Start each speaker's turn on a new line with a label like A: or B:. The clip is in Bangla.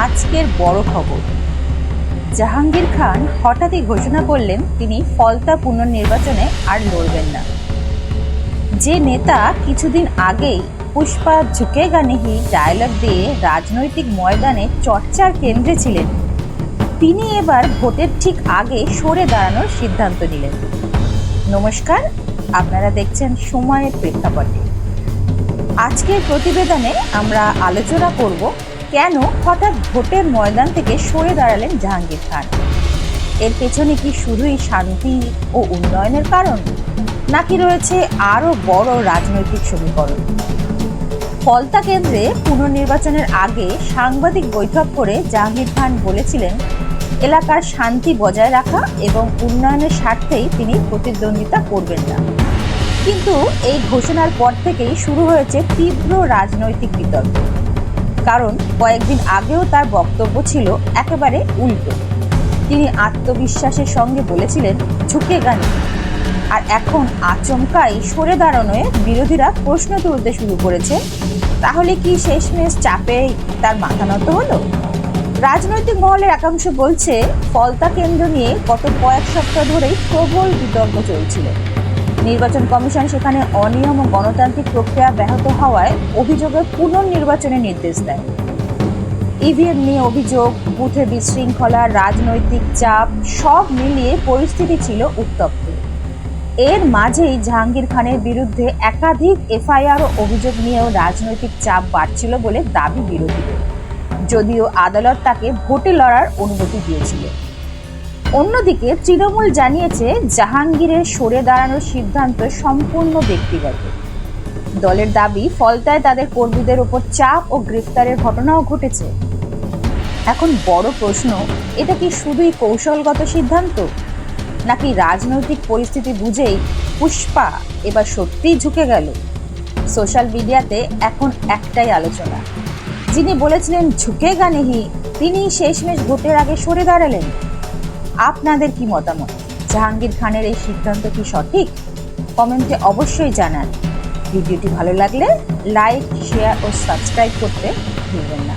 A: আজকের বড় খবর। জাহাঙ্গীর খান হঠাৎই ঘোষণা করলেন তিনি ফলতা পুনর্নির্বাচনে আর লড়বেন না। যে নেতা কিছুদিন আগেই পুষ্পা ঝুঁকেগা নেহি ডায়লগ দিয়ে রাজনৈতিক ময়দানে চর্চার কেন্দ্রে ছিলেন, তিনি এবার ভোটের ঠিক আগে সরে দাঁড়ানোর সিদ্ধান্ত নিলেন। নমস্কার, আপনারা দেখছেন সময়ের প্রেক্ষাপটে। আজকের প্রতিবেদনে আমরা আলোচনা করব কেন হঠাৎ ভোটের ময়দান থেকে সরে দাঁড়ালেন জাহাঙ্গীর খান। এর পেছনে কি শুধুই শান্তি ও উন্নয়নের কারণ, নাকি রয়েছে আরও বড় রাজনৈতিক সমীকরণ? ফলতা কেন্দ্রে পুনর্নির্বাচনের আগে সাংবাদিক বৈঠক করে জাহাঙ্গীর খান বলেছিলেন এলাকার শান্তি বজায় রাখা এবং উন্নয়নের স্বার্থেই তিনি প্রতিদ্বন্দ্বিতা করবেন না। কিন্তু এই ঘোষণার পর থেকেই শুরু হয়েছে তীব্র রাজনৈতিক বিতর্ক। কারণ কয়েকদিন আগেও তার বক্তব্য ছিল একেবারে উল্টো। তিনি আত্মবিশ্বাসের সঙ্গে বলেছিলেন ঝুঁকেগা নেহি, আর এখন আচমকাই সরে দাঁড়ানোয় বিরোধীরা প্রশ্ন তুলতে শুরু করেছে, তাহলে কি শেষমেশ চাপে তার মাথা নত হলো? রাজনৈতিক মহলের একাংশ বলছে ফলতা কেন্দ্র নিয়ে গত কয়েক সপ্তাহ ধরেই প্রবল বিতর্ক চলছিল। নির্বাচন কমিশন সেখানে অনিয়ম ও গণতান্ত্রিক প্রক্রিয়া ব্যাহত হওয়ায় অভিযোগের পুনর্নির্বাচনের নির্দেশ দেয়। ইভিএম নিয়ে অভিযোগ, বুথে বিশৃঙ্খলা, রাজনৈতিক চাপ সব মিলিয়ে পরিস্থিতি ছিল উত্তপ্ত। এর মাঝেই জাহাঙ্গীর খানের বিরুদ্ধে একাধিক এফআইআর ও অভিযোগ নিয়েও রাজনৈতিক চাপ বাড়ছিল বলে দাবি বিরোধীদের, যদিও আদালত তাকে ভোটে লড়ার অনুমতি দিয়েছিল। অন্যদিকে তৃণমূল জানিয়েছে জাহাঙ্গীরের সরে দাঁড়ানোর সিদ্ধান্ত সম্পূর্ণ ব্যক্তিগত। দলের দাবি ফলতায় তাদের কর্মীদের ওপর চাপ ও গ্রেফতারের ঘটনাও ঘটেছে। এখন বড় প্রশ্ন, এটা কি শুধুই কৌশলগত সিদ্ধান্ত, নাকি রাজনৈতিক পরিস্থিতি বুঝেই পুষ্পা এবার সত্যিই ঝুঁকে গেল? সোশ্যাল মিডিয়াতে এখন একটাই আলোচনা, যিনি বলেছিলেন ঝুঁকেগা নেহি তিনি শেষমেশ ভোটের আগে সরে দাঁড়ালেন। আপনাদের কি মতামত? জাহাঙ্গীর খানের এই সিদ্ধান্ত কি সঠিক? কমেন্টে অবশ্যই জানান। ভিডিওটি ভালো লাগলে লাইক, শেয়ার ও সাবস্ক্রাইব করতে ভুলবেন না।